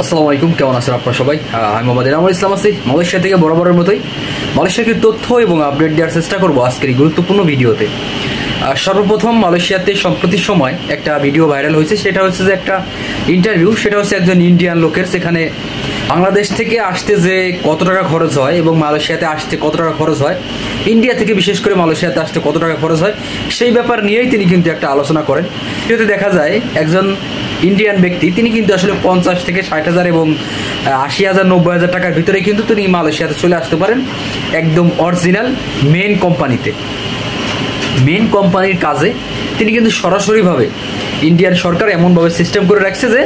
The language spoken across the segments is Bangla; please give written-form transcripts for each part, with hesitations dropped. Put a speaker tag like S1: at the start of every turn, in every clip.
S1: আসসালামু আলাইকুম, কেমন আছেন আপনারা সবাই? আমি মোহাম্মদ এনামুল ইসলাম আছি মালয়েশিয়া থেকে। বরাবরের মতোই মালয়েশিয়াকে তথ্য এবং আপডেট দেওয়ার চেষ্টা করব আজকের এই গুরুত্বপূর্ণ ভিডিওতে। সর্বপ্রথম মালয়েশিয়াতে সম্প্রতি সময় একটা ভিডিও ভাইরাল হয়েছে, সেটা হচ্ছে যে একটা ইন্টারভিউ। সেটা হচ্ছে একজন ইন্ডিয়ান লোকের, সেখানে বাংলাদেশ থেকে আসতে যে কত টাকা খরচ হয় এবং মালয়েশিয়াতে আসতে কত টাকা খরচ হয়, ইন্ডিয়া থেকে বিশেষ করে মালয়েশিয়াতে আসতে কত টাকা খরচ হয়, সেই ব্যাপার নিয়েই তিনি কিন্তু একটা আলোচনা করেন। ভিডিওতে দেখা যায় একজন ইন্ডিয়ান ব্যক্তি, তিনি কিন্তু আসলে 50 থেকে 60,000 এবং 80,000 90,000 টাকার ভিতরে কিন্তু তিনি মালয়েশিয়াতে চলে আসতে পারেন একদম অরিজিনাল মেন কোম্পানিতে। মেন কোম্পানির কাজে তিনি কিন্তু সরাসরিভাবে ইন্ডিয়ান সরকার এমনভাবে সিস্টেম করে রাখছে যে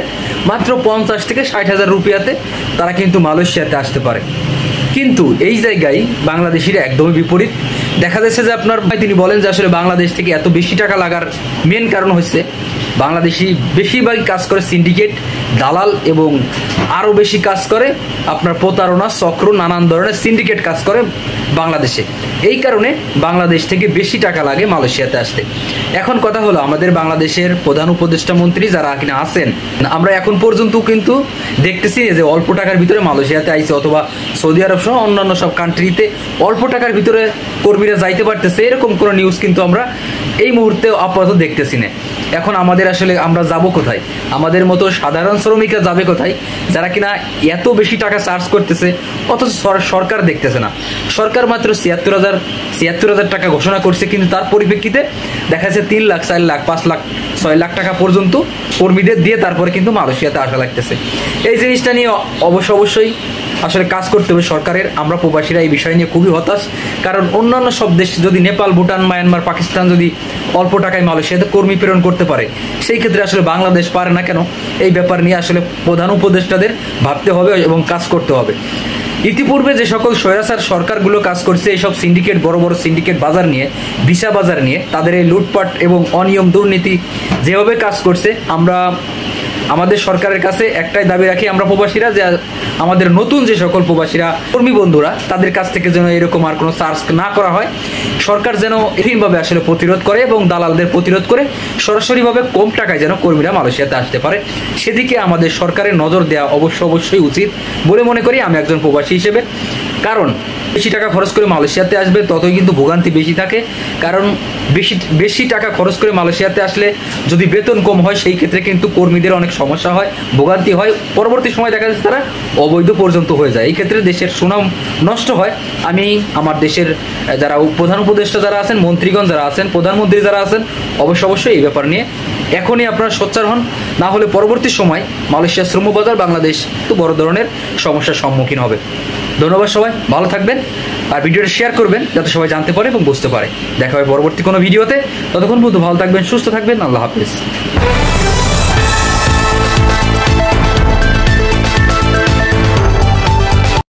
S1: মাত্র 50 থেকে 60,000 রুপিয়াতে তারা কিন্তু মালয়েশিয়াতে আসতে পারে। কিন্তু এই জায়গায় বাংলাদেশিরা একদমই বিপরীত। দেখা যাচ্ছে যে আপনার তিনি বলেন যে আসলে বাংলাদেশ থেকে এত বেশি টাকা লাগার মেন কারণ হচ্ছে বাংলাদেশি বেশিরভাগই কাজ করে সিন্ডিকেট, দালাল এবং আরও বেশি কাজ করে আপনার প্রতারণা চক্র, নানান ধরনের সিন্ডিকেট কাজ করে বাংলাদেশে। এই কারণে বাংলাদেশ থেকে বেশি টাকা লাগে মালয়েশিয়াতে আসতে। এখন কথা হলো, আমাদের বাংলাদেশের প্রধান উপদেষ্টা মন্ত্রী যারা কিনা আছেন, আমরা এখন পর্যন্ত কিন্তু দেখতেছি যে অল্প টাকার ভিতরে মালয়েশিয়াতে আইছে, অথবা সৌদি আরব সহ অন্যান্য সব কান্ট্রিতে অল্প টাকার ভিতরে কর্মীরা যাইতে পারতেছে, এরকম কোনো নিউজ কিন্তু আমরা এই মুহূর্তে আপাতত দেখতেছি না। এখন আমাদের আসলে আমরা যাব কোথায়? আমাদের মতো সাধারণ শ্রমিকরা যাবে কোথায়, যারা কিনা এত বেশি টাকা চার্জ করতেছে অথচ সরকার দেখতেছে না। সরকার মাত্র 76,000 টাকা ঘোষণা করছে, কিন্তু তার পরিপ্রেক্ষিতে দেখা যাচ্ছে 3 লাখ 4 লাখ 5 লাখ 6 লাখ টাকা পর্যন্ত কর্মীদের দিয়ে তারপরে কিন্তু মালয়েশিয়াতে আসা লাগতেছে। এই জিনিসটা নিয়ে অবশ্যই আসলে কাজ করতে হবে সরকারের। আমরা প্রবাসীরা এই বিষয় নিয়ে খুবই হতাশ, কারণ অন্যান্য সব দেশ যদি নেপাল, ভুটান, মায়ানমার, পাকিস্তান যদি অল্প টাকায় মালয়েশিয়াতে কর্মী প্রেরণ করতে পারে, সেই ক্ষেত্রে আসলে বাংলাদেশ পারে না কেন? এই ব্যাপার নিয়ে আসলে প্রধান উপদেষ্টাদের ভাবতে হবে এবং কাজ করতে হবে। ইতিপূর্বে যে সকল স্বৈরাচার সরকারগুলো কাজ করছে, এইসব সিন্ডিকেট, বড় বড় সিন্ডিকেট বাজার নিয়ে, ভিসা বাজার নিয়ে, তাদের এই লুটপাট এবং অনিয়ম দুর্নীতি যেভাবে কাজ করছে, আমরা আমাদের সরকারের কাছে একটাই দাবি রাখি আমরা প্রবাসীরা, যে আমাদের নতুন যে সকল প্রবাসীরা কর্মী বন্ধুরা, তাদের কাছ থেকে যেন এরকম আর কোনো চার্জ না করা হয়। সরকার যেন এরকমভাবে আসলে প্রতিরোধ করে এবং দালালদের প্রতিরোধ করে সরাসরিভাবে কম টাকায় যেন কর্মীরা মালয়েশিয়াতে আসতে পারে, সেদিকে আমাদের সরকারের নজর দেওয়া অবশ্যই উচিত বলে মনে করি আমি একজন প্রবাসী হিসেবে। কারণ বেশি টাকা খরচ করে মালয়েশিয়াতে আসবে ততই কিন্তু ভোগান্তি বেশি থাকে। কারণ বেশি টাকা খরচ করে মালয়েশিয়াতে আসলে যদি বেতন কম হয়, সেই ক্ষেত্রে কিন্তু কর্মীদের অনেক সমস্যা হয়, ভোগান্তি হয়। পরবর্তী সময় দেখা যাচ্ছে তারা অবৈধ পর্যন্ত হয়ে যায়। এই ক্ষেত্রে দেশের সুনাম নষ্ট হয়। আমি আমার দেশের যারা প্রধান উপদেষ্টা যারা আছেন, মন্ত্রীগণ যারা আছেন, প্রধানমন্ত্রী যারা আছেন, অবশ্যই এই ব্যাপার নিয়ে এখনই আপনারা সোচ্চার হন, না হলে পরবর্তী সময় মালয়েশিয়ার শ্রমবাজার বাংলাদেশ তো বড় ধরনের সমস্যার সম্মুখীন হবে। ধন্যবাদ, সবাই ভালো থাকবেন আর ভিডিওটা শেয়ার করবেন যাতে সবাই জানতে পারে এবং বুঝতে পারে। দেখা হবে পরবর্তী কোনো ভিডিওতে। ততক্ষণ পর্যন্ত ভালো থাকবেন, সুস্থ থাকবেন। আল্লাহ হাফেজ।